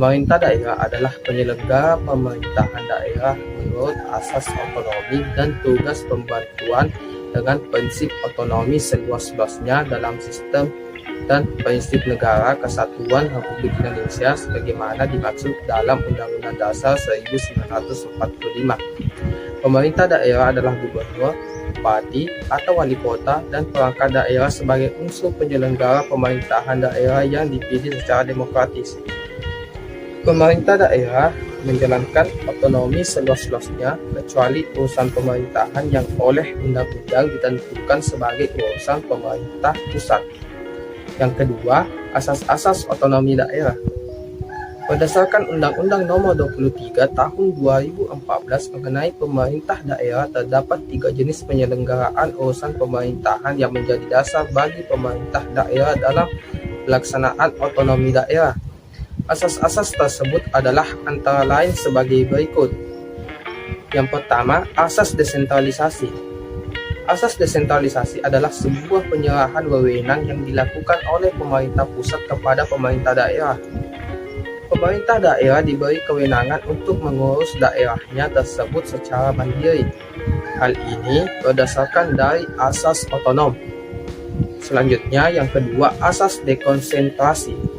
Pemerintah daerah adalah penyelenggara pemerintahan daerah menurut asas otonomi dan tugas pembantuan dengan prinsip otonomi seluas-luasnya dalam sistem dan prinsip negara kesatuan Republik Indonesia sebagaimana dimaksud dalam Undang-Undang Dasar 1945. Pemerintah daerah adalah gubernur, bupati, atau wali kota dan perangkat daerah sebagai unsur penyelenggara pemerintahan daerah yang dipilih secara demokratis. Pemerintah daerah menjalankan otonomi seluas-luasnya kecuali urusan pemerintahan yang oleh undang-undang ditentukan sebagai urusan pemerintah pusat. Yang kedua, asas-asas otonomi daerah. Berdasarkan Undang-Undang Nomor 23 Tahun 2014 mengenai pemerintah daerah, terdapat 3 jenis penyelenggaraan urusan pemerintahan yang menjadi dasar bagi pemerintah daerah dalam pelaksanaan otonomi daerah. Asas-asas tersebut adalah antara lain sebagai berikut. Yang pertama, asas desentralisasi. Asas desentralisasi adalah sebuah penyerahan wewenang yang dilakukan oleh pemerintah pusat kepada pemerintah daerah. Pemerintah daerah diberi kewenangan untuk mengurus daerahnya tersebut secara mandiri. Hal ini berdasarkan dari asas otonom. Selanjutnya, yang kedua, asas dekonsentrasi.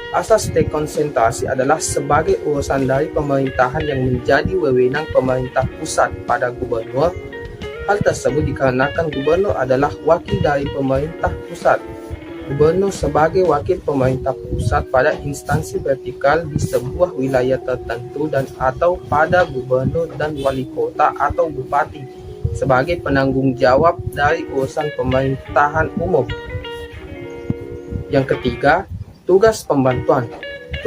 Asas dekonsentrasi adalah sebagai urusan dari pemerintahan yang menjadi wewenang pemerintah pusat pada gubernur. Hal tersebut dikarenakan gubernur adalah wakil dari pemerintah pusat. Gubernur sebagai wakil pemerintah pusat pada instansi vertikal di sebuah wilayah tertentu dan atau pada gubernur dan wali kota atau bupati sebagai penanggung jawab dari urusan pemerintahan umum. Yang ketiga, tugas pembantuan.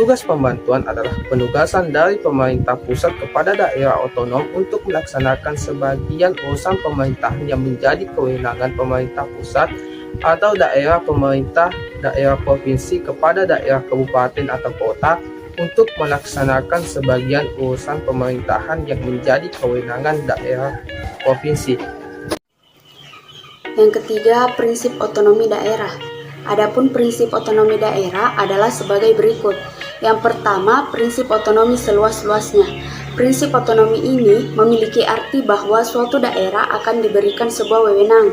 Tugas pembantuan adalah penugasan dari pemerintah pusat kepada daerah otonom untuk melaksanakan sebagian urusan pemerintahan yang menjadi kewenangan pemerintah pusat atau daerah pemerintah daerah provinsi kepada daerah kabupaten atau kota untuk melaksanakan sebagian urusan pemerintahan yang menjadi kewenangan daerah provinsi. Yang ketiga, prinsip otonomi daerah. Adapun prinsip otonomi daerah adalah sebagai berikut. Yang pertama, prinsip otonomi seluas-luasnya. Prinsip otonomi ini memiliki arti bahwa suatu daerah akan diberikan sebuah wewenang.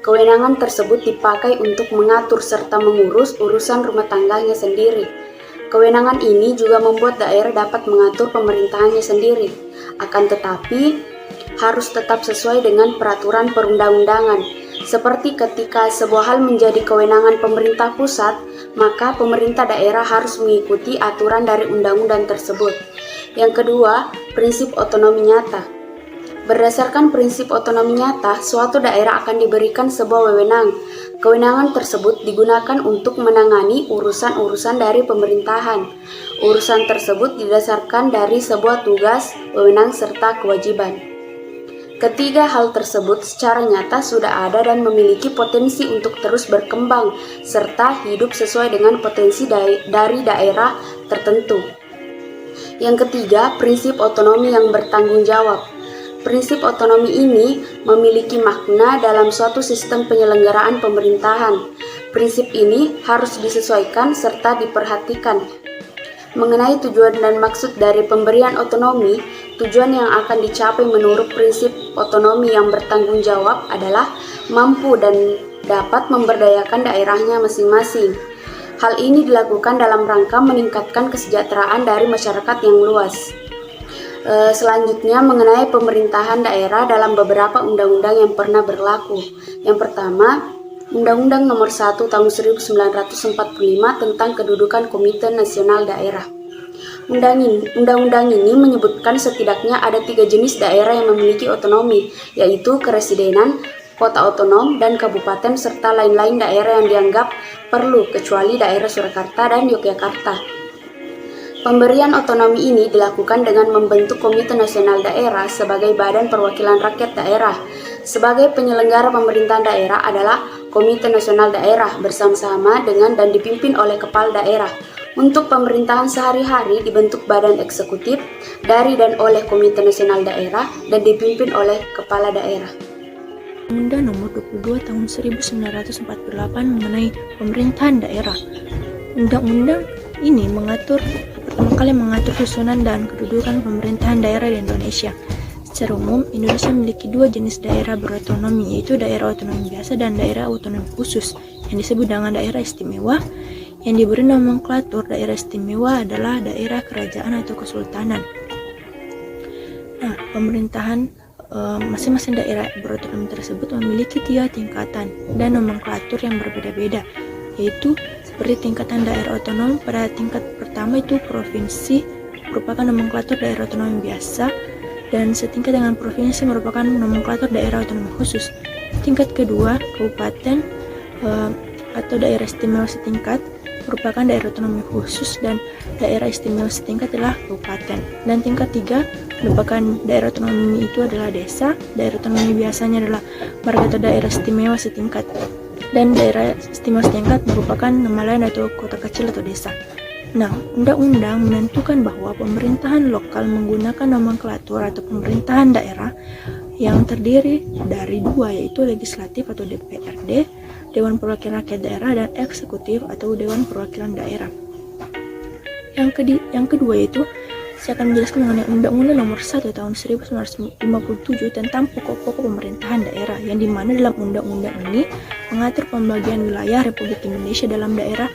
Kewenangan tersebut dipakai untuk mengatur serta mengurus urusan rumah tangganya sendiri. Kewenangan ini juga membuat daerah dapat mengatur pemerintahannya sendiri. Akan tetapi, harus tetap sesuai dengan peraturan perundang-undangan. Seperti ketika sebuah hal menjadi kewenangan pemerintah pusat, maka pemerintah daerah harus mengikuti aturan dari undang-undang tersebut. Yang kedua, prinsip otonomi nyata. Berdasarkan prinsip otonomi nyata, suatu daerah akan diberikan sebuah wewenang. Kewenangan tersebut digunakan untuk menangani urusan-urusan dari pemerintahan. Urusan tersebut didasarkan dari sebuah tugas, wewenang, serta kewajiban. Ketiga hal tersebut secara nyata sudah ada dan memiliki potensi untuk terus berkembang serta hidup sesuai dengan potensi dari daerah tertentu. Yang ketiga, prinsip otonomi yang bertanggung jawab. Prinsip otonomi ini memiliki makna dalam suatu sistem penyelenggaraan pemerintahan. Prinsip ini harus disesuaikan serta diperhatikan. Mengenai tujuan dan maksud dari pemberian otonomi, tujuan yang akan dicapai menurut prinsip otonomi yang bertanggung jawab adalah mampu dan dapat memberdayakan daerahnya masing-masing. Hal ini dilakukan dalam rangka meningkatkan kesejahteraan dari masyarakat yang luas. Selanjutnya mengenai pemerintahan daerah dalam beberapa undang-undang yang pernah berlaku. Yang pertama, Undang-Undang Nomor 1 Tahun 1945 tentang Kedudukan Komite Nasional Daerah. Undang-undang ini menyebutkan setidaknya ada 3 jenis daerah yang memiliki otonomi, yaitu keresidenan, kota otonom, dan kabupaten, serta lain-lain daerah yang dianggap perlu kecuali daerah Surakarta dan Yogyakarta. Pemberian otonomi ini dilakukan dengan membentuk Komite Nasional Daerah sebagai badan perwakilan rakyat daerah. Sebagai penyelenggara pemerintahan daerah adalah Komite Nasional Daerah bersama-sama dengan dan dipimpin oleh kepala daerah. Untuk pemerintahan sehari-hari dibentuk badan eksekutif dari dan oleh Komite Nasional Daerah dan dipimpin oleh kepala daerah. Undang Nomor 22 Tahun 1948 mengenai pemerintahan daerah. Undang-undang ini mengatur pertama kali mengatur susunan dan kedudukan pemerintahan daerah di Indonesia. Secara umum, Indonesia memiliki dua jenis daerah berotonomi, yaitu daerah otonomi biasa dan daerah otonomi khusus, yang disebut dengan daerah istimewa. Yang diberi nomenklatur daerah istimewa adalah daerah kerajaan atau kesultanan. Nah, pemerintahan masing-masing daerah berotonomi tersebut memiliki 3 tingkatan dan nomenklatur yang berbeda-beda, yaitu seperti tingkatan daerah otonom. Pada tingkat pertama itu provinsi merupakan nomenklatur daerah otonomi biasa, dan setingkat dengan provinsi merupakan nomenklatur daerah otonomi khusus. Tingkat kedua, kabupaten atau daerah istimewa setingkat merupakan daerah otonomi khusus, dan daerah istimewa setingkat adalah kabupaten. Dan tingkat 3 merupakan daerah otonomi itu adalah desa. Daerah otonomi biasanya adalah marga atau daerah istimewa setingkat, dan daerah istimewa setingkat merupakan nama lain atau kota kecil atau desa. Nah, undang-undang menentukan bahwa pemerintahan lokal menggunakan nomenklatur atau pemerintahan daerah yang terdiri dari 2, yaitu legislatif atau DPRD, Dewan Perwakilan Rakyat Daerah, dan eksekutif atau Dewan Perwakilan Daerah. Yang kedua yaitu saya akan menjelaskan mengenai Undang-Undang Nomor 1 Tahun 1957 tentang pokok-pokok pemerintahan daerah, yang dimana dalam undang-undang ini mengatur pembagian wilayah Republik Indonesia dalam daerah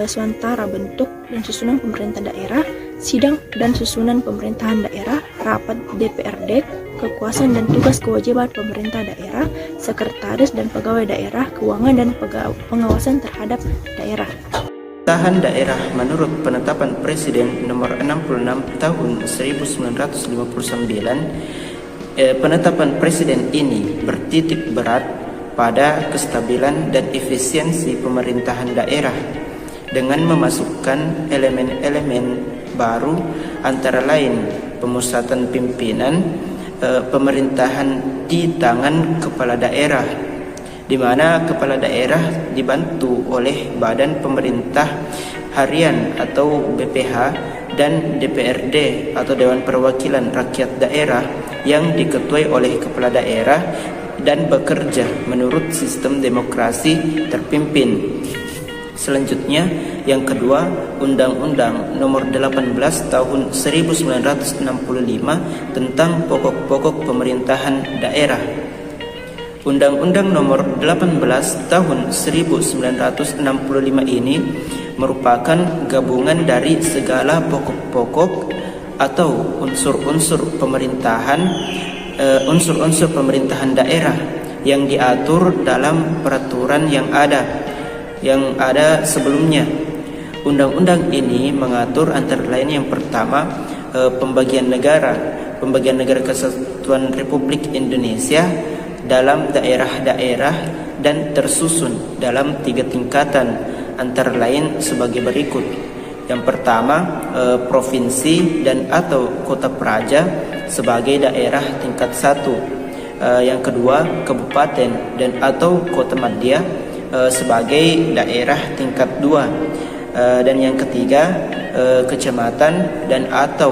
sementara, bentuk dan susunan pemerintah daerah, sidang dan susunan pemerintahan daerah, rapat DPRD, kekuasaan dan tugas kewajiban pemerintah daerah, sekretaris dan pegawai daerah, keuangan dan pengawasan terhadap daerah. Pemerintahan daerah menurut penetapan Presiden nomor 66 tahun 1959, penetapan Presiden ini bertitik berat pada kestabilan dan efisiensi pemerintahan daerah dengan memasukkan elemen-elemen baru, antara lain pemusatan pimpinan pemerintahan di tangan kepala daerah, di mana kepala daerah dibantu oleh Badan Pemerintah Harian atau BPH dan DPRD atau Dewan Perwakilan Rakyat Daerah yang diketuai oleh kepala daerah dan bekerja menurut sistem demokrasi terpimpin. Selanjutnya, yang kedua, Undang-Undang Nomor 18 Tahun 1965 tentang pokok-pokok pemerintahan daerah. Undang-Undang Nomor 18 Tahun 1965 ini merupakan gabungan dari segala pokok-pokok atau unsur-unsur pemerintahan daerah yang diatur dalam peraturan yang ada sebelumnya. Undang-undang ini mengatur antara lain yang pertama, pembagian negara Kesatuan Republik Indonesia dalam daerah-daerah dan tersusun dalam 3 tingkatan, antara lain sebagai berikut. Yang pertama, provinsi dan atau kota praja sebagai daerah tingkat 1. Yang kedua, kabupaten dan atau kota madya sebagai daerah tingkat 2. Dan yang ketiga, kecamatan dan atau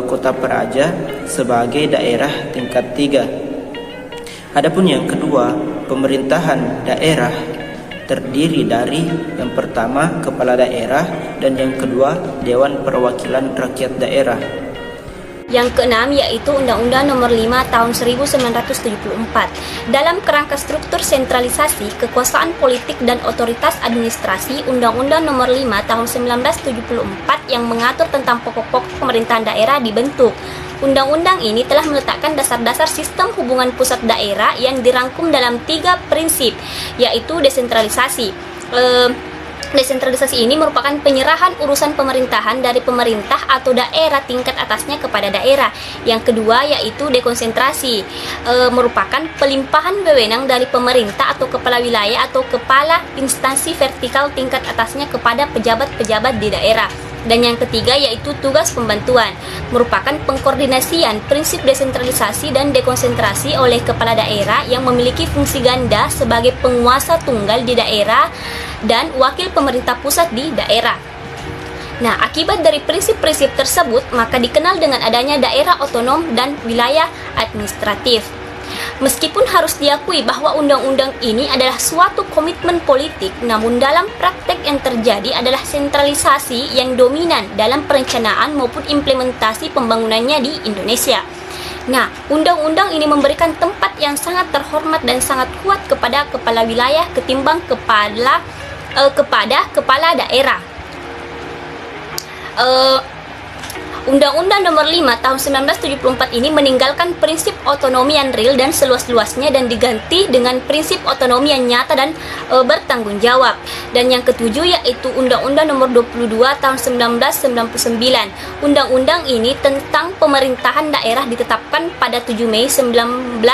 kota praja sebagai daerah tingkat 3. Adapun yang kedua, pemerintahan daerah terdiri dari yang pertama kepala daerah dan yang kedua Dewan Perwakilan Rakyat Daerah. Yang keenam yaitu Undang-Undang Nomor 5 Tahun 1974. Dalam kerangka struktur sentralisasi, kekuasaan politik dan otoritas administrasi, Undang-Undang Nomor 5 Tahun 1974 yang mengatur tentang pokok-pokok pemerintahan daerah dibentuk. Undang-undang ini telah meletakkan dasar-dasar sistem hubungan pusat daerah yang dirangkum dalam 3 prinsip, yaitu desentralisasi. Desentralisasi ini merupakan penyerahan urusan pemerintahan dari pemerintah atau daerah tingkat atasnya kepada daerah. Yang kedua yaitu dekonsentrasi, merupakan pelimpahan wewenang dari pemerintah atau kepala wilayah atau kepala instansi vertikal tingkat atasnya kepada pejabat-pejabat di daerah. Dan yang ketiga yaitu tugas pembantuan, merupakan pengkoordinasian prinsip desentralisasi dan dekonsentrasi oleh kepala daerah yang memiliki fungsi ganda sebagai penguasa tunggal di daerah dan wakil pemerintah pusat di daerah. Nah, akibat dari prinsip-prinsip tersebut, maka dikenal dengan adanya daerah otonom dan wilayah administratif. Meskipun harus diakui bahwa undang-undang ini adalah suatu komitmen politik, namun dalam praktek yang terjadi adalah sentralisasi yang dominan dalam perencanaan maupun implementasi pembangunannya di Indonesia. Nah, undang-undang ini memberikan tempat yang sangat terhormat dan sangat kuat kepada kepala wilayah ketimbang kepada kepala daerah. Undang-Undang Nomor 5 Tahun 1974 ini meninggalkan prinsip otonomi yang real dan seluas-luasnya dan diganti dengan prinsip otonomi yang nyata dan bertanggung jawab. Dan yang ketujuh yaitu Undang-Undang Nomor 22 Tahun 1999. Undang-undang ini tentang pemerintahan daerah ditetapkan pada 7 Mei 1999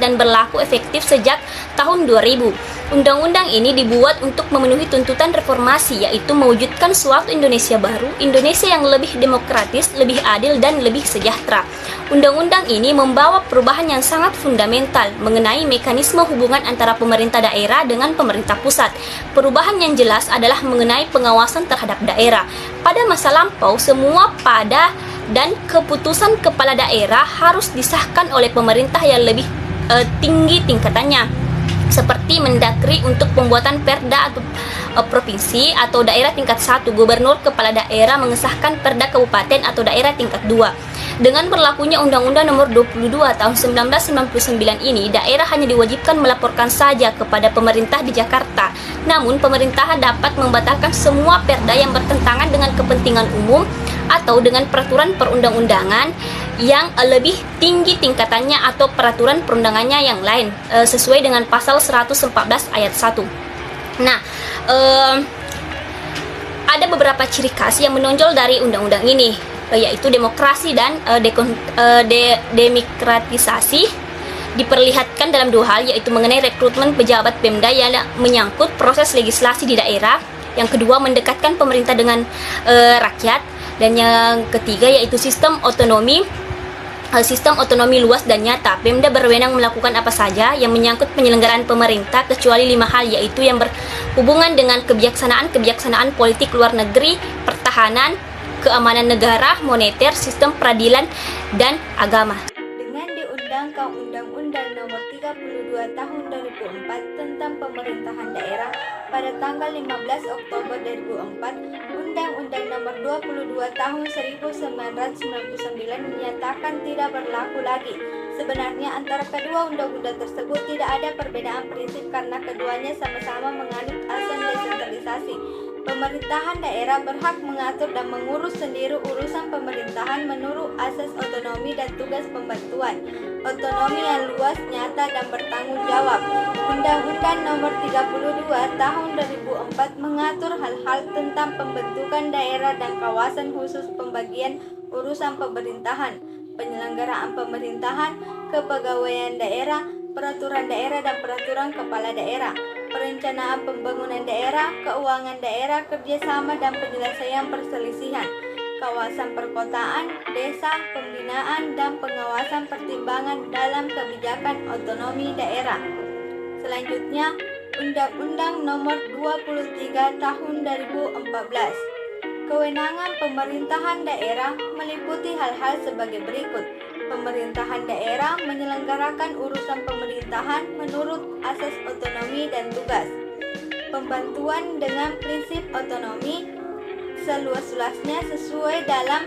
dan berlaku efektif sejak tahun 2000. Undang-undang ini dibuat untuk memenuhi tuntutan reformasi, yaitu mewujudkan suatu Indonesia baru, Indonesia yang lebih demokratis, lebih adil, dan lebih sejahtera. Undang-undang ini membawa perubahan yang sangat fundamental mengenai mekanisme hubungan antara pemerintah daerah dengan pemerintah pusat. Perubahan yang jelas adalah mengenai pengawasan terhadap daerah. Pada masa lampau, semua pada dan keputusan kepala daerah harus disahkan oleh pemerintah yang lebih tinggi tingkatannya, seperti Mendagri untuk pembuatan perda atau provinsi atau daerah tingkat 1, gubernur kepala daerah mengesahkan perda kabupaten atau daerah tingkat 2. Dengan berlakunya Undang-Undang Nomor 22 Tahun 1999 ini, daerah hanya diwajibkan melaporkan saja kepada pemerintah di Jakarta. Namun, pemerintah dapat membatalkan semua perda yang bertentangan dengan kepentingan umum atau dengan peraturan perundang-undangan yang lebih tinggi tingkatannya atau peraturan perundangannya yang lain sesuai dengan pasal 114 ayat 1. Nah, ada beberapa ciri khas yang menonjol dari undang-undang ini, yaitu demokrasi dan demokratisasi diperlihatkan dalam dua hal, yaitu mengenai rekrutmen pejabat Pemda yang menyangkut proses legislasi di daerah. Yang kedua, mendekatkan pemerintah dengan rakyat. Dan yang ketiga yaitu sistem otonomi luas dan nyata. Pemda berwenang melakukan apa saja yang menyangkut penyelenggaraan pemerintah kecuali 5 hal, yaitu yang berhubungan dengan kebijaksanaan politik luar negeri, pertahanan, keamanan negara, moneter, sistem peradilan, dan agama. Dengan diundangkan Undang-Undang Nomor 32 Tahun 2004 tentang Pemerintahan Daerah pada tanggal 15 Oktober 2004, Undang-Undang Nomor 22 Tahun 1999 menyatakan tidak berlaku lagi. Sebenarnya antara kedua undang-undang tersebut tidak ada perbedaan prinsip karena keduanya sama-sama menganut asas desentralisasi. Pemerintahan daerah berhak mengatur dan mengurus sendiri urusan pemerintahan menurut asas otonomi dan tugas pembantuan. Otonomi yang luas, nyata, dan bertanggung jawab. Undang-Undang Nomor 32 Tahun 2004 mengatur hal-hal tentang pembentukan daerah dan kawasan khusus, pembagian urusan pemerintahan, penyelenggaraan pemerintahan, kepegawaian daerah, peraturan daerah dan peraturan kepala daerah, perencanaan pembangunan daerah, keuangan daerah, kerjasama dan penyelesaian perselisihan, kawasan perkotaan, desa, pembinaan, dan pengawasan pertimbangan dalam kebijakan otonomi daerah. Selanjutnya, Undang-Undang Nomor 23 Tahun 2014. Kewenangan pemerintahan daerah meliputi hal-hal sebagai berikut. Pemerintahan daerah menyelenggarakan urusan pemerintahan menurut asas otonomi dan tugas. Pembantuan dengan prinsip otonomi seluas-luasnya sesuai dalam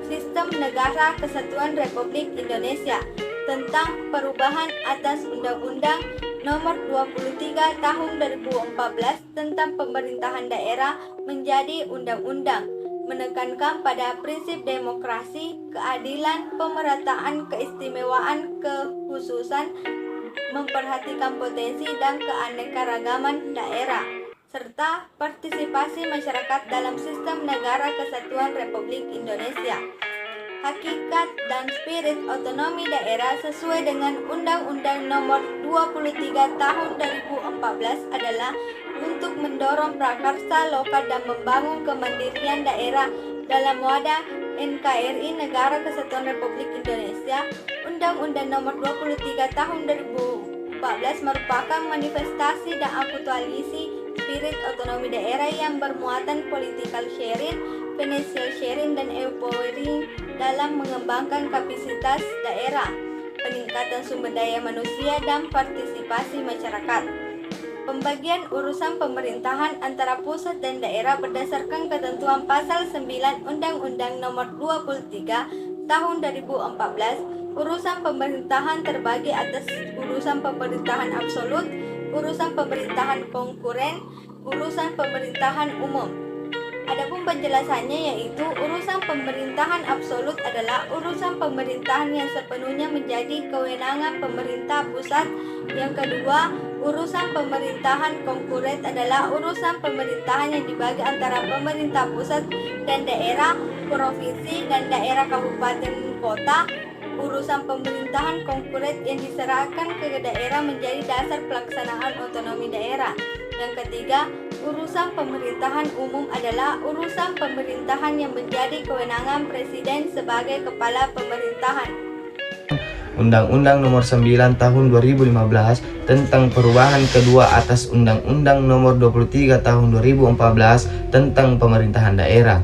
Sistem Negara Kesatuan Republik Indonesia tentang perubahan atas Undang-Undang Nomor 23 Tahun 2014 tentang Pemerintahan Daerah menjadi undang-undang, menekankan pada prinsip demokrasi, keadilan, pemerataan, keistimewaan, kekhususan, memperhatikan potensi dan keanekaragaman daerah, serta partisipasi masyarakat dalam sistem negara kesatuan Republik Indonesia. Hakikat dan spirit otonomi daerah sesuai dengan Undang-Undang Nomor 23 Tahun 2014 adalah untuk mendorong prakarsa lokal dan membangun kemandirian daerah dalam wadah NKRI Negara Kesatuan Republik Indonesia. Undang-Undang Nomor 23 Tahun 2014 merupakan manifestasi dan aktualisasi spirit otonomi daerah yang bermuatan political sharing, financial sharing, dan empowering dalam mengembangkan kapasitas daerah. peningkatan sumber daya manusia, dan partisipasi masyarakat. Pembagian urusan pemerintahan antara pusat dan daerah berdasarkan ketentuan pasal 9 Undang-Undang Nomor 23 Tahun 2014, urusan pemerintahan terbagi atas urusan pemerintahan absolut, urusan pemerintahan konkuren, urusan pemerintahan umum. Adapun penjelasannya yaitu urusan pemerintahan absolut adalah urusan pemerintahan yang sepenuhnya menjadi kewenangan pemerintah pusat. Yang kedua, urusan pemerintahan konkuren adalah urusan pemerintahan yang dibagi antara pemerintah pusat dan daerah, provinsi dan daerah kabupaten kota. Urusan pemerintahan konkuren yang diserahkan ke daerah menjadi dasar pelaksanaan otonomi daerah. Yang ketiga, urusan pemerintahan umum adalah urusan pemerintahan yang menjadi kewenangan presiden sebagai kepala pemerintahan. Undang-Undang Nomor 9 Tahun 2015 tentang perubahan kedua atas Undang-Undang Nomor 23 Tahun 2014 tentang pemerintahan daerah.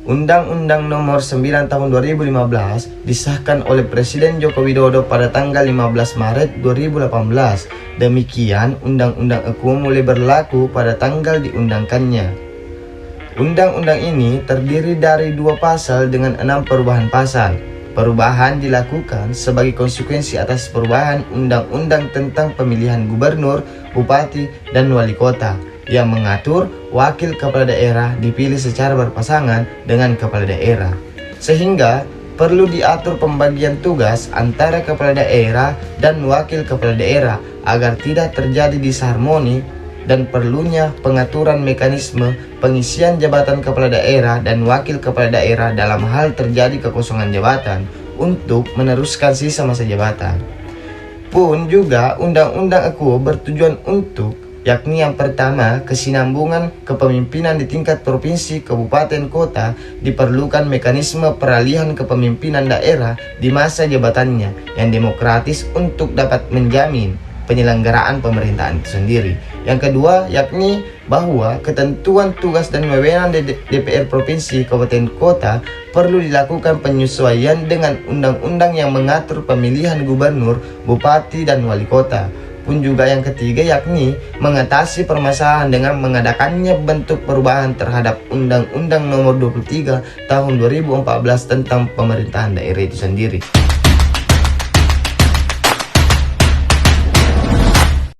Undang-Undang Nomor 9 Tahun 2015 disahkan oleh Presiden Joko Widodo pada tanggal 15 Maret 2018. Demikian, Undang-Undang EKU mulai berlaku pada tanggal diundangkannya. Undang-undang ini terdiri dari 2 pasal dengan 6 perubahan pasal. Perubahan dilakukan sebagai konsekuensi atas perubahan Undang-Undang tentang pemilihan gubernur, bupati, dan wali kota yang mengatur wakil kepala daerah dipilih secara berpasangan dengan kepala daerah. Sehingga perlu diatur pembagian tugas antara kepala daerah dan wakil kepala daerah agar tidak terjadi disharmoni, dan perlunya pengaturan mekanisme pengisian jabatan kepala daerah dan wakil kepala daerah dalam hal terjadi kekosongan jabatan untuk meneruskan sisa masa jabatan. Pun juga Undang-Undang EKU bertujuan untuk, yakni yang pertama, kesinambungan kepemimpinan di tingkat provinsi, kabupaten, kota. Diperlukan mekanisme peralihan kepemimpinan daerah di masa jabatannya yang demokratis untuk dapat menjamin penyelenggaraan pemerintahan itu sendiri. Yang kedua, yakni bahwa ketentuan tugas dan wewenang DPR provinsi, kabupaten, kota perlu dilakukan penyesuaian dengan undang-undang yang mengatur pemilihan gubernur, bupati, dan wali kota. Pun juga yang ketiga, yakni mengatasi permasalahan dengan mengadakannya bentuk perubahan terhadap Undang-Undang Nomor 23 Tahun 2014 tentang pemerintahan daerah itu sendiri.